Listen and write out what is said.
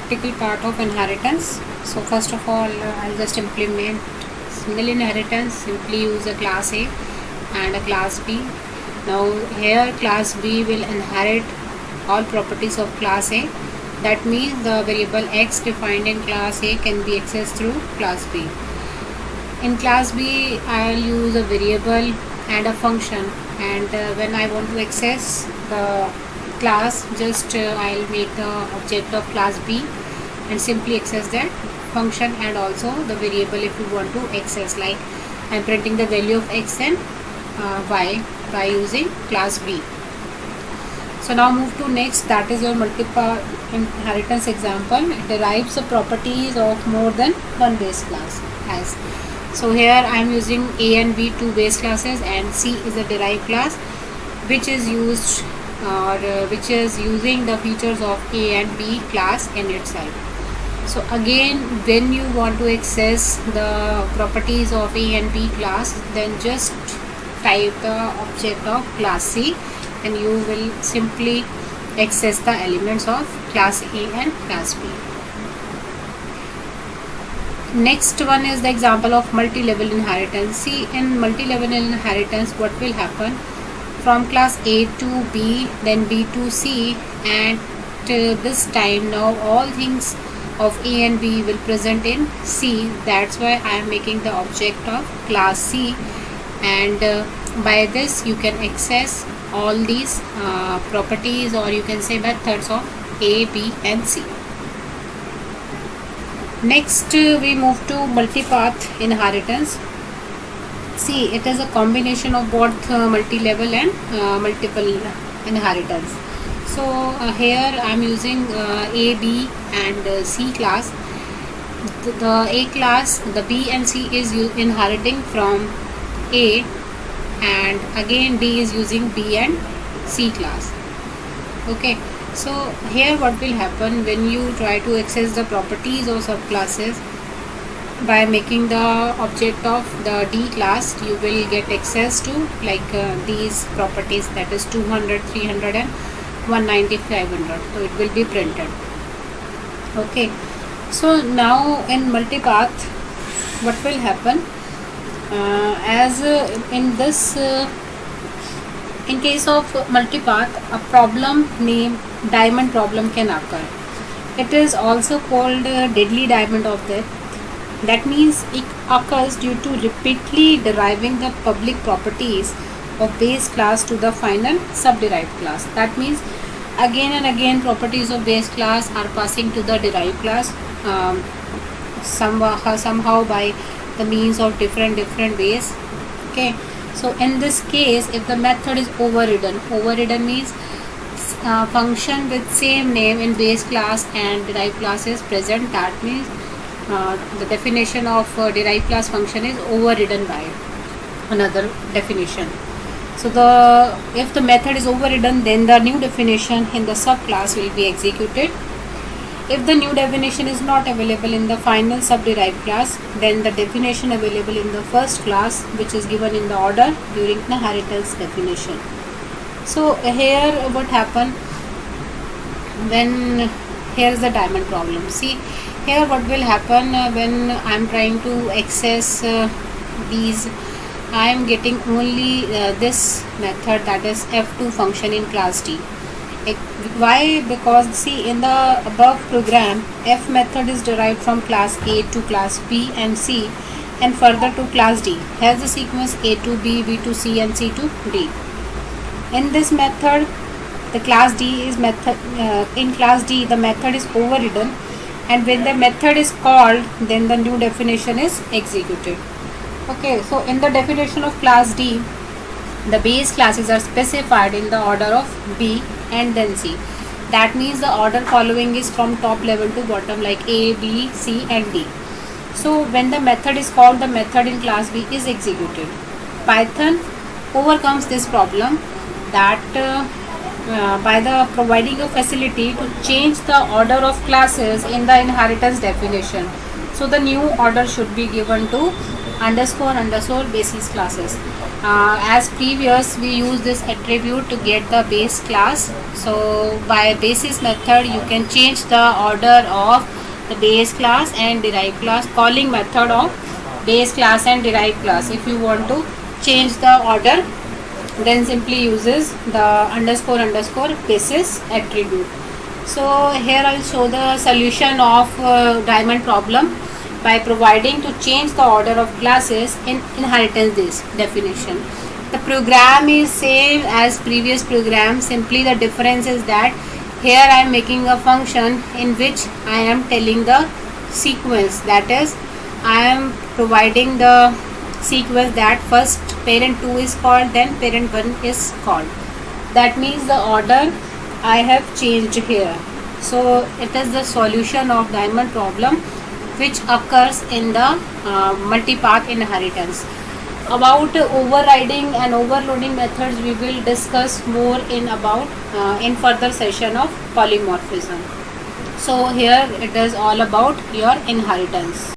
practical part of inheritance. So first of all, I'll just implement single inheritance. Simply use a class A and a class B. Now here class B will inherit all properties of class A. That means the variable x defined in class A can be accessed through class B. In class B, I'll use a variable and a function, and when I want to access the class, just I'll make the object of class B and simply access that function and also the variable if you want to access, like I'm printing the value of x and y by using class B. So now move to next, that is your multiple inheritance example. It derives the properties of more than one base class. So here I am using A and B, two base classes, and C is a derived class which is used which is using the features of A and B class in itself. So again, when you want to access the properties of A and B class, then just type the object of class C and you will simply access the elements of class A and class B. Next one is the example of multi-level inheritance. See, in multi-level inheritance, what will happen? From class A to B, then B to C, and this time now all things of A and B will present in C. That's why I am making the object of class C, and by this you can access all these properties, or you can say methods of A, B and C. Next we move to multipath inheritance. See, it is a combination of both multi-level and multiple inheritance. So here I am using A, B and C class. The A class, the B and C is inheriting from A, and again D is using B and C class. Okay. So here what will happen when you try to access the properties of subclasses by making the object of the D class, you will get access to like these properties, that is 200, 300 and 190, 500. So it will be printed. Okay. So now in multipath, what will happen? In case of multipath, a problem named diamond problem can occur. It is also called deadly diamond of death. That means it occurs due to repeatedly deriving the public properties of base class to the final sub-derived class. That means again and again properties of base class are passing to the derived class somehow by the means of different ways. Okay. So in this case, if the method is overridden means function with same name in base class and derived class is present. That means the definition of derived class function is overridden by another definition. So if the method is overridden, then the new definition in the subclass will be executed. If the new definition is not available in the final sub-derived class, then the definition available in the first class, which is given in the order during inheritance definition. So here what happened when here is the diamond problem. See, here what will happen when I am trying to access these, I am getting only this method, that is F2 function in class D. Why? Because see, in the above program, F method is derived from class A to class B and C and further to class D, has the sequence A to B, B to C and C to D. In this method, the class D is in class D the method is overridden, and when the method is called, then the new definition is executed. Okay, so in the definition of class D, the base classes are specified in the order of B and then C. That means the order following is from top level to bottom, like A, B, C and D. So when the method is called, the method in class B is executed. Python overcomes this problem that by the providing a facility to change the order of classes in the inheritance definition. So the new order should be given to __ basis classes. As previous, we use this attribute to get the base class. So by basis method you can change the order of the base class and derived class, calling method of base class and derived class. If you want to change the order, then simply uses the underscore underscore basis attribute. So here I'll show the solution of diamond problem by providing to change the order of classes in inheritance definition. The program is same as previous program, simply the difference is that here I am making a function in which I am telling the sequence, that is I am providing the sequence that first parent 2 is called, then parent 1 is called. That means the order I have changed here. So it is the solution of diamond problem which occurs in the multipath inheritance. About overriding and overloading methods we will discuss more in further session of polymorphism. So here it is all about your inheritance.